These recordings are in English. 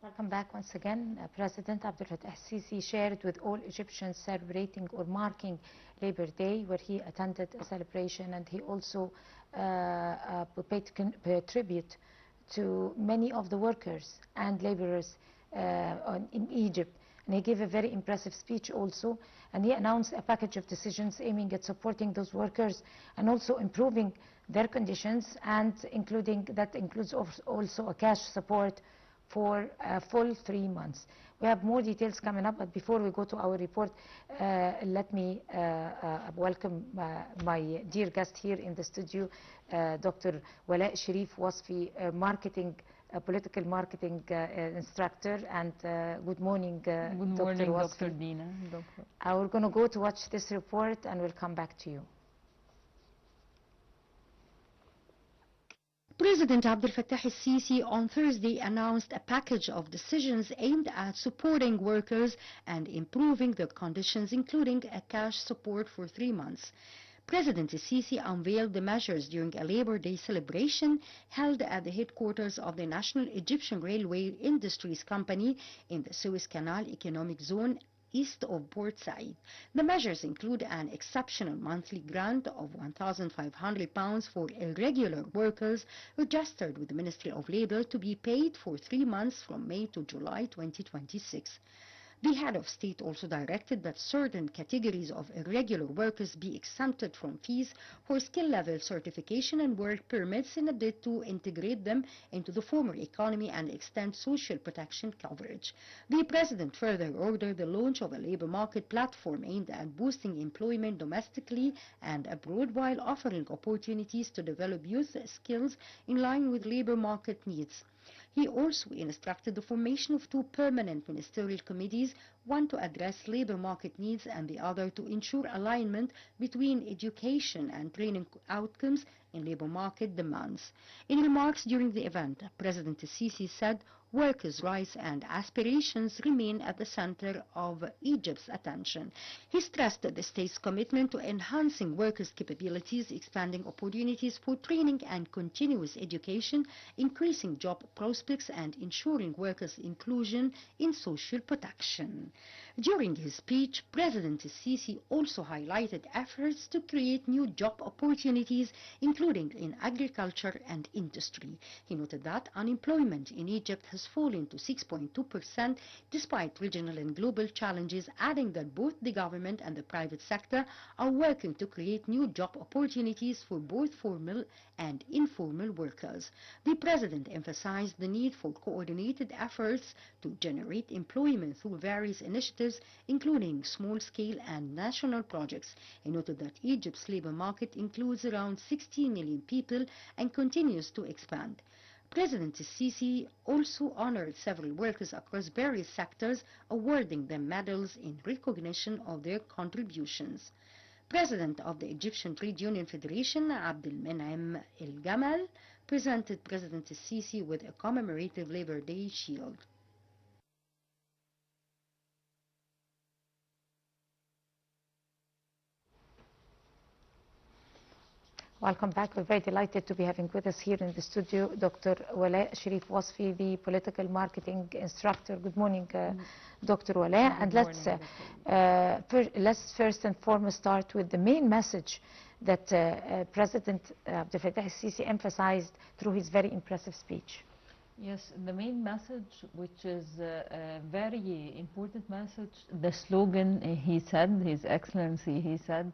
Welcome back once again. President Abdel Fattah al-Sisi shared with all Egyptians celebrating or marking Labor Day, where he attended a celebration, and he also paid tribute to many of the workers and laborers in Egypt. And he gave a very impressive speech also, and he announced a package of decisions aiming at supporting those workers and also improving their conditions, and that includes also a cash support for a full 3 months. We have more details coming up, but before we go to our report, let me welcome my dear guest here in the studio, Dr. Walaa Sherif, Wasfy, political marketing instructor, and good morning, Good morning, Dr. Dr. Wasfy. Dina. We're going to go to watch this report, and we'll come back to you. President Abdel Fattah al-Sisi on Thursday announced a package of decisions aimed at supporting workers and improving their conditions, including a cash support for 3 months. President al-Sisi unveiled the measures during a Labor Day celebration held at the headquarters of the National Egyptian Railway Industries Company in the Suez Canal Economic Zone east of Port Said. The measures include an exceptional monthly grant of £1,500 for irregular workers registered with the Ministry of Labour to be paid for 3 months from May to July 2026. The head of state also directed that certain categories of irregular workers be exempted from fees for skill level certification and work permits in a bid to integrate them into the formal economy and extend social protection coverage. The president further ordered the launch of a labor market platform aimed at boosting employment domestically and abroad, while offering opportunities to develop youth skills in line with labor market needs. He also instructed the formation of 2 permanent ministerial committees, one to address labor market needs and the other to ensure alignment between education and training outcomes in labor market demands. In remarks during the event, President al-Sisi said workers' rights and aspirations remain at the center of Egypt's attention. He stressed the state's commitment to enhancing workers' capabilities, expanding opportunities for training and continuous education, increasing job prospects, and ensuring workers' inclusion in social protection. During his speech, President al-Sisi also highlighted efforts to create new job opportunities, including in agriculture and industry. He noted that unemployment in Egypt has fallen to 6.2% despite regional and global challenges, adding that both the government and the private sector are working to create new job opportunities for both formal and informal workers. The president emphasized the need for coordinated efforts to generate employment through various initiatives, including small-scale and national projects. He noted that Egypt's labor market includes around 60 million people and continues to expand. President al-Sisi also honored several workers across various sectors, awarding them medals in recognition of their contributions. President of the Egyptian Trade Union Federation, Abdel Menaim El Gamal, presented President al-Sisi with a commemorative Labor Day shield. Welcome back. We're very delighted to be having with us here in the studio Dr. Walaa Sherif Wasfy, the political marketing instructor. Good morning, Dr. Walaa. And let's first and foremost start with the main message that President Abdel Fattah al-Sisi emphasized through his very impressive speech. Yes, the main message, which is a very important message, the slogan he said, His Excellency, he said,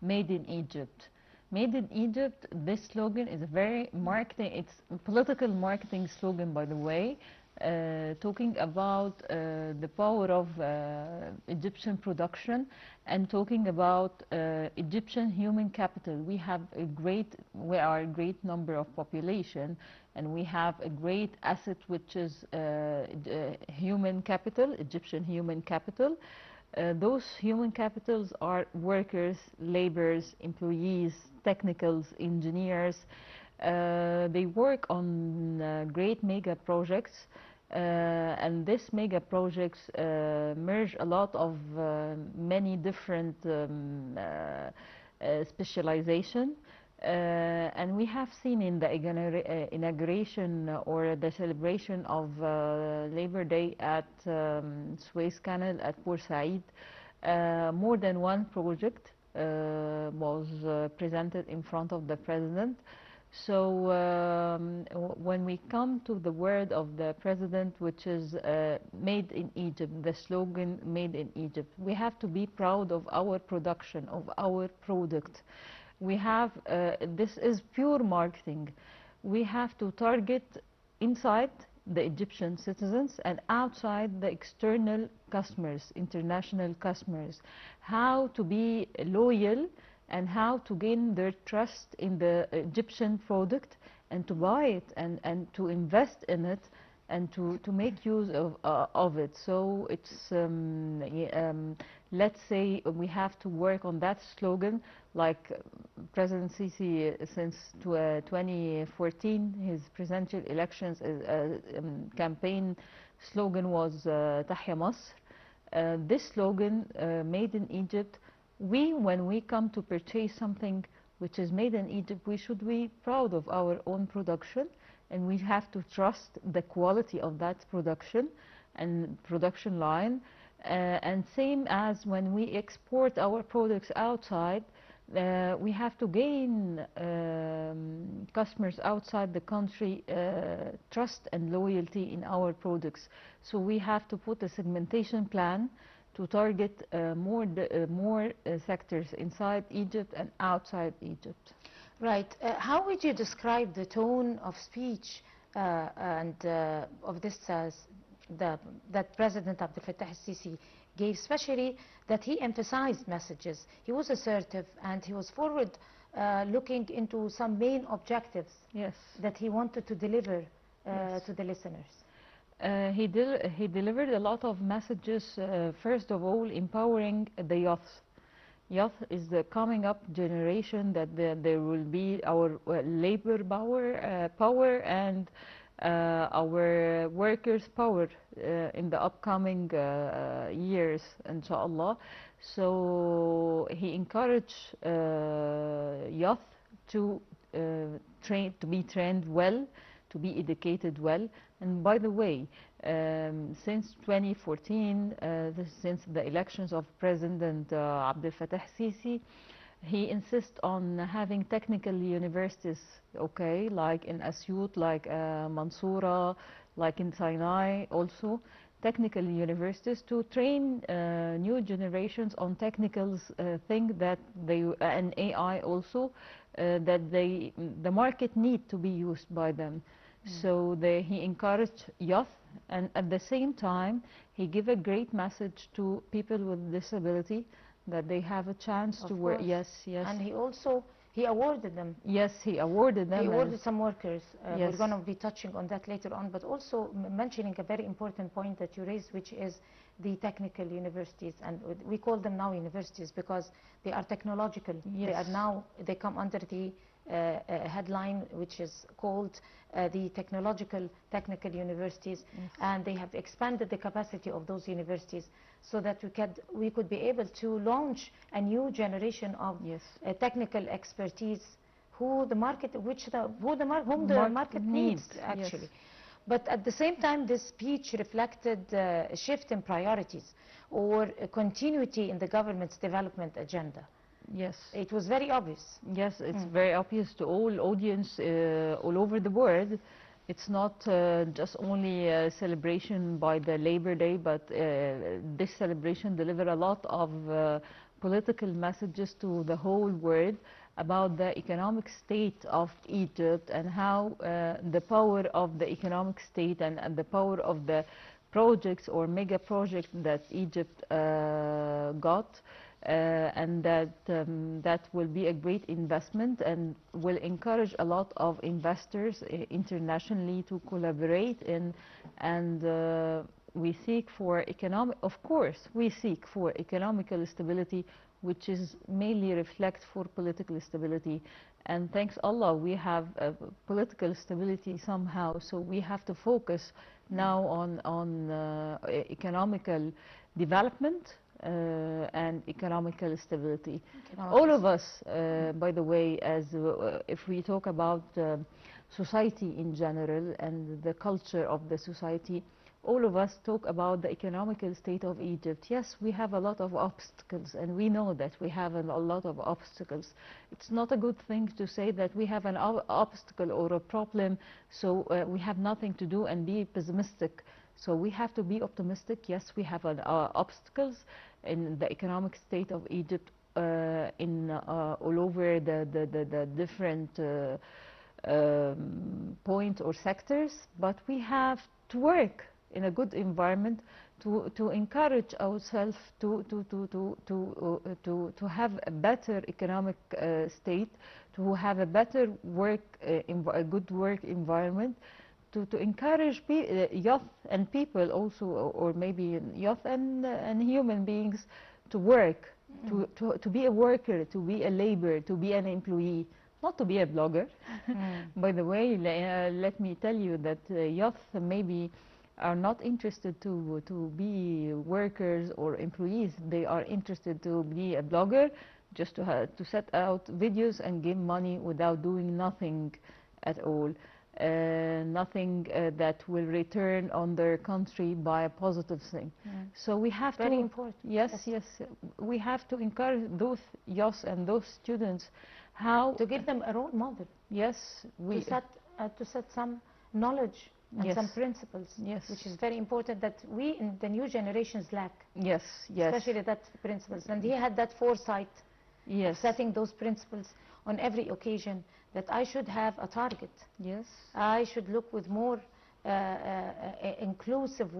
"Made in Egypt." Made in Egypt, this slogan is a very marketing, it's a political marketing slogan, by the way, talking about the power of Egyptian production and talking about Egyptian human capital. We are a great number of population, and we have a great asset, which is human capital, Egyptian human capital. Those human capitals are workers, laborers, employees, technicals, engineers. They work on great mega projects, and these mega projects merge a lot of many different specialization. And we have seen in the inauguration or the celebration of Labor Day at Suez Canal at Port Said, more than one project was presented in front of the president. So when we come to the word of the president, which is made in Egypt, the slogan made in Egypt, we have to be proud of our production, of our product. We have, this is pure marketing. We have to target inside the Egyptian citizens and outside the external customers, international customers, how to be loyal and how to gain their trust in the Egyptian product and to buy it and to invest in it and to make use of it. So it's, let's say we have to work on that slogan, like President Sisi since 2014, his presidential elections campaign slogan was Tahya Masr. This slogan, made in Egypt, when we come to purchase something which is made in Egypt, we should be proud of our own production, and we have to trust the quality of that production and production line. And same as when we export our products outside, we have to gain customers outside the country trust and loyalty in our products. So we have to put a segmentation plan to target more sectors inside Egypt and outside Egypt. Right. How would you describe the tone of speech and of this that President Abdel Fattah al-Sisi gave, especially that he emphasized messages? He was assertive and he was forward looking into some main objectives that he wanted to deliver to the listeners. He delivered a lot of messages, first of all, empowering the youth. Youth is the coming up generation, that there will be our labor power and our workers' power in the upcoming years, inshallah. So he encouraged youth to be trained well, to be educated well. And by the way, since 2014, since the elections of President Abdel Fattah al-Sisi, he insists on having technical universities, okay, like in Asyut, like Mansoura, like in Sinai also, technical universities to train new generations on technical things that they, and AI also, that the market need to be used by them. So he encouraged youth, and at the same time he gave a great message to people with disability that they have a chance to work. Yes. And he awarded them. Yes, he awarded them. He awarded some workers. Yes. We're going to be touching on that later on, but also mentioning a very important point that you raised, which is the technical universities, and we call them now universities because they are technological. Yes. They come under the headline which is called the technical universities, and they have expanded the capacity of those universities so that we could be able to launch a new generation of technical expertise whom the market needs actually. Yes. But at the same time, this speech reflected a shift in priorities or a continuity in the government's development agenda. Yes. It was very obvious. Yes, it's very obvious to all audience all over the world. It's not just only a celebration by the Labor Day, but this celebration delivered a lot of political messages to the whole world about the economic state of Egypt and how the power of the economic state and the power of the projects or mega projects that Egypt got. And that will be a great investment and will encourage a lot of investors internationally to collaborate in, and we seek for economical stability, which is mainly reflect for political stability. And thanks Allah, we have political stability somehow, so we have to focus now on economical development and economical stability. Economic All of us, by the way, as if we talk about society in general and the culture of the society, all of us talk about the economical state of Egypt. Yes, we have a lot of obstacles, and we know that we have a lot of obstacles. It's not a good thing to say that we have an obstacle or a problem, so we have nothing to do and be pessimistic. So we have to be optimistic. Yes, we have obstacles in the economic state of Egypt all over the different points or sectors, but we have to work in a good environment to encourage ourselves to have a better economic state, to have a better work, a good work environment, to encourage youth and people also, or maybe youth and human beings to work, to be a worker, to be a laborer, to be an employee, not to be a blogger. By the way, let me tell you that youth maybe are not interested to be workers or employees. They are interested to be a blogger, just to set out videos and give money without doing nothing at all. Nothing that will return on their country by a positive thing. So we have Very to, important. yes, we have to encourage those youth and those students how to give them a role model. Yes, to set some knowledge and some principles, which is very important that we in the new generations lack. Yes, especially that principles. And he had that foresight, of setting those principles on every occasion, that I should have a target. Yes. I should look with more inclusive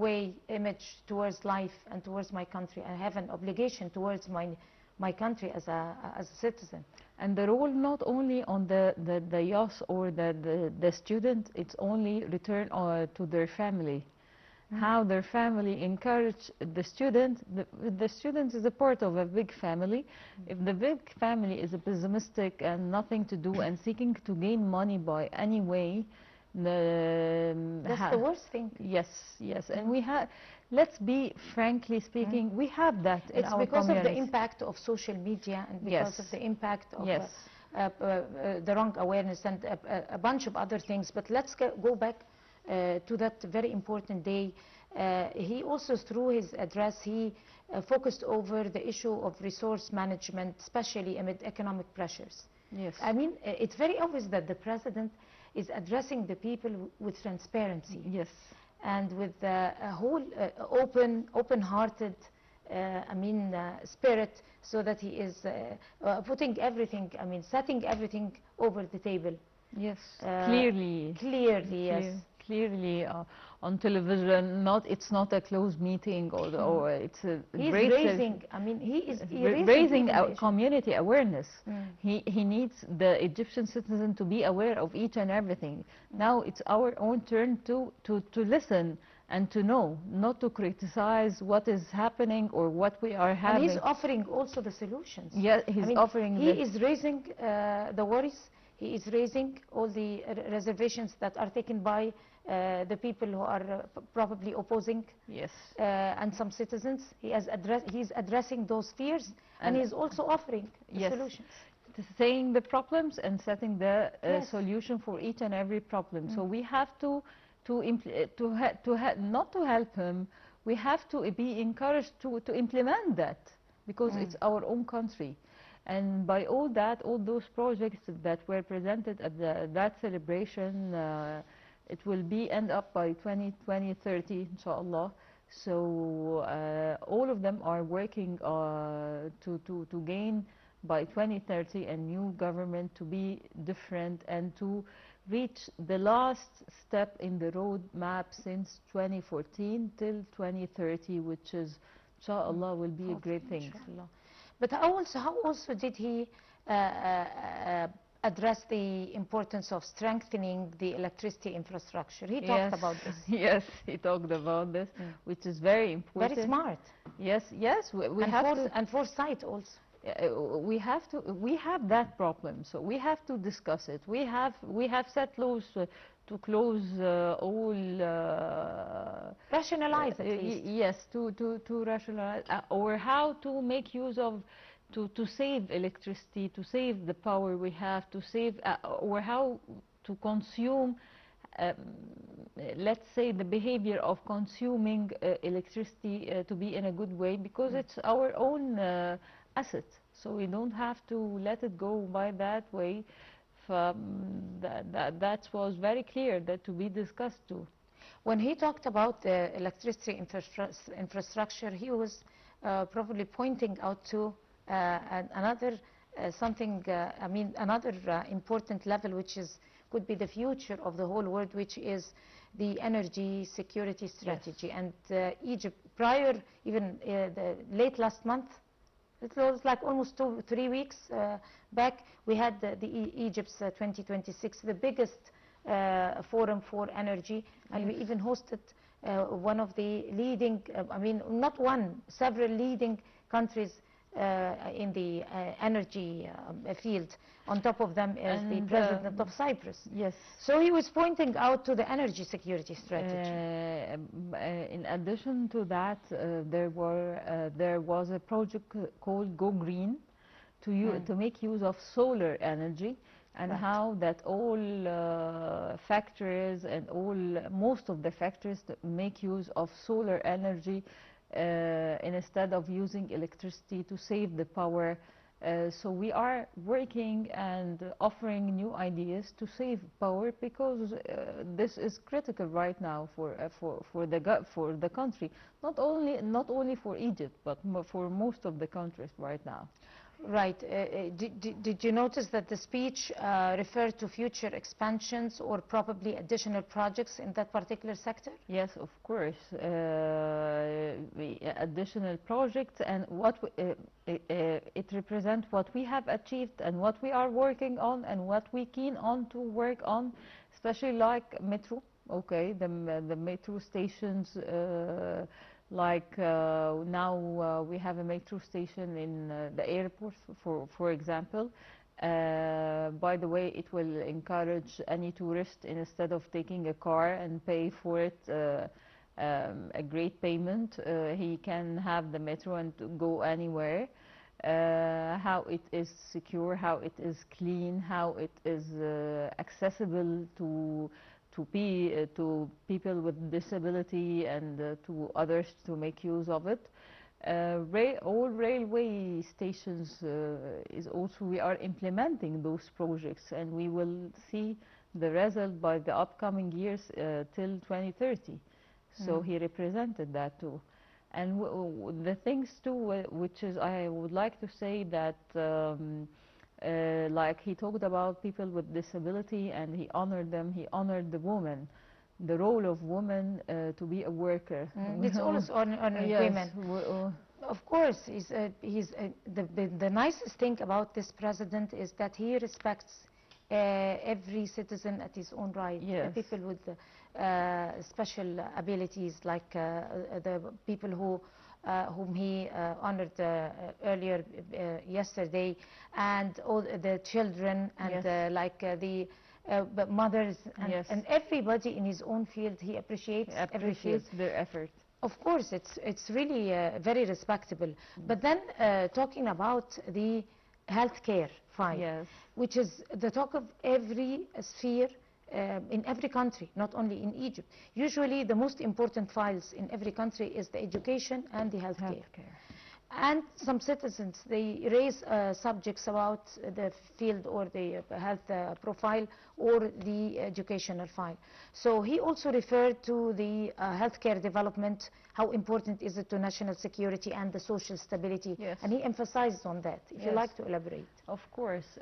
image towards life and towards my country. I have an obligation towards my country as a citizen. And the role not only on the youth or the student, it's only return to their family. How their family encourage the student. The student is a part of a big family. If the big family is pessimistic and nothing to do and seeking to gain money by any way, that's the worst thing. Yes, and we have. Let's be frankly speaking, we have that in our because communities. of the impact of social media and because of the impact of the wrong awareness and a bunch of other things. But let's go back to that very important day. He also, through his address, he focused over the issue of resource management, especially amid economic pressures. Yes. I mean, it's very obvious that the president is addressing the people with transparency. Yes. And with a whole open-hearted, spirit, so that he is putting everything, setting everything over the table. Yes, clearly, yes. Clearly on television. It's not a closed meeting or it's a he's raising. He is raising community awareness. He needs the Egyptian citizen to be aware of each and everything. Now it's our own turn to listen and to know, not to criticize what is happening or what we are having. And he's offering also the solutions. Yeah, he's offering. He is raising the worries. He is raising all the reservations that are taken by the people who are probably opposing. Yes. And some citizens. He's addressing those fears, and he's also offering the solutions. Saying the problems and setting the solution for each and every problem. So we have not to help him. We have to be encouraged to implement that, because it's our own country. And by all those projects that were presented at that celebration, it will end up by 2030, inshallah. So all of them are working to gain by 2030 a new government, to be different and to reach the last step in the roadmap since 2014 till 2030, which is, inshallah, will be a great thing. Inshallah. But how also did he address the importance of strengthening the electricity infrastructure? He talked about this. Yes, he talked about this, which is very important. Very smart. Yes, we have to. And foresight also. we have that problem, so we have to discuss it. We have set laws to close all rationalize at least. Yes, to rationalize or how to make use of to save electricity, to save the power we have, to save or how to consume let's say the behavior of consuming electricity to be in a good way, because it's our own asset, so we don't have to let it go by that way. That was very clear, that to be discussed too. When he talked about the electricity infrastructure, he was probably pointing out to another something, I mean, another important level, which could be the future of the whole world, which is the energy security strategy. Yes. And Egypt, prior, even the late last month, it was like almost 2-3 weeks back, we had the Egypt's 2026, the biggest forum for energy, and we even hosted one of the leading, I mean, not one, several leading countries in the energy field. On top of them is the president of Cyprus. Yes. So he was pointing out to the energy security strategy. In addition to that, there was a project called Go Green to make use of solar energy, and right. How that all factories and most of the factories make use of solar energy instead of using electricity to save the power. So we are working and offering new ideas to save power, because this is critical right now for the country, not only for Egypt, but for most of the countries right now. Right. Did you notice that the speech referred to future expansions or probably additional projects in that particular sector? Yes, of course. Additional projects, and it represents what we have achieved and what we are working on and what we keen on to work on, especially like metro. Okay, the metro stations. Like now we have a metro station in the airport, for example. By the way, it will encourage any tourist, instead of taking a car and pay for it a great payment, he can have the metro and go anywhere. How it is secure, how it is clean, how it is accessible to people with disability and to others to make use of it. All railway stations is also, we are implementing those projects, and we will see the result by the upcoming years till 2030. So he represented that too. And the things too, which is, I would like to say that like he talked about people with disability, and he honored them. He honored the woman, the role of woman to be a worker. It's always on yes. Women. Of course, the nicest thing about this president is that he respects every citizen at his own right. Yes. People with special abilities, like the people whom he honored earlier yesterday, and all the children, and yes. like the mothers, and, yes. and everybody in his own field. He appreciates every field. Their effort. Of course, it's really very respectable. But then talking about the healthcare file, yes. which is the talk of every sphere in every country, not only in Egypt. Usually the most important files in every country is the education and the healthcare. And some citizens, they raise subjects about the field or the health profile or the educational file. So he also referred to the healthcare development, how important is it to national security and the social stability. Yes. And he emphasized on that. If you like to elaborate. Of course.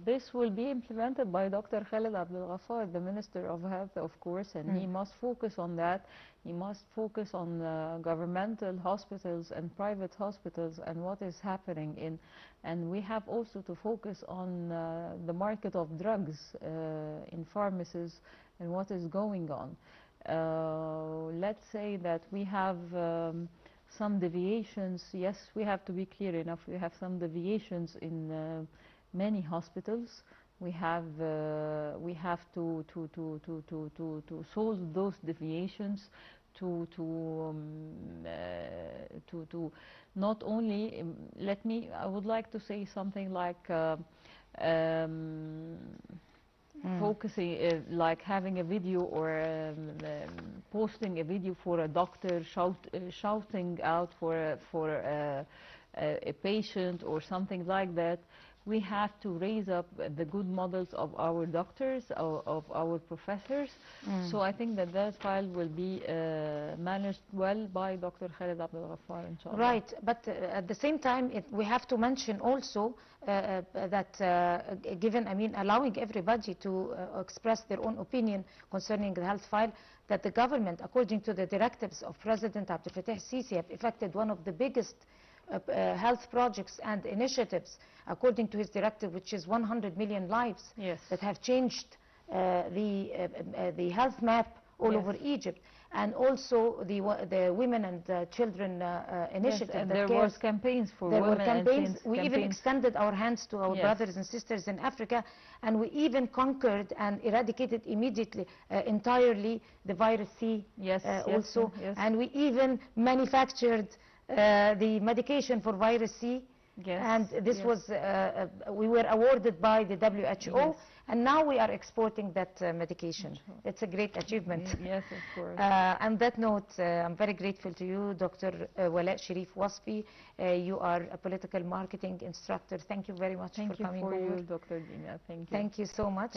This will be implemented by Dr. Khaled Abdel Ghaffar, the Minister of Health, of course, and he must focus on that. He must focus on governmental hospitals and private hospitals and what is happening in, and we have also to focus on the market of drugs in pharmacies and what is going on. Let's say that we have some deviations. Yes, we have to be clear enough. We have some deviations in many hospitals. We have to solve those deviations to not only I would like to say something like focusing, like having a video or posting a video for a doctor shouting out for a patient or something like that. We have to raise up the good models of our doctors, of our professors. So I think that file will be managed well by Dr. Khaled Abdel Ghaffar, inshallah. Right, but at the same time, we have to mention also that given, allowing everybody to express their own opinion concerning the health file, that the government, according to the directives of President Abdel Fattah al-Sisi, have effected one of the biggest health projects and initiatives according to his directive, which is 100 million lives that have changed the health map all over Egypt, and also the women and children initiative. And there was campaigns for women and children. We even extended our hands to our brothers and sisters in Africa, and we even conquered and eradicated immediately, entirely, the virus C also, and we even manufactured the medication for virus C, and this was, we were awarded by the WHO, and now we are exporting that medication. It's a great achievement. Yes, of course. On that note, I'm very grateful to you, Dr. Walaa Sherif Wasfy. You are a political marketing instructor. Thank you very much for coming over. Thank you for you, Dr. Dina. Thank you. Thank you so much.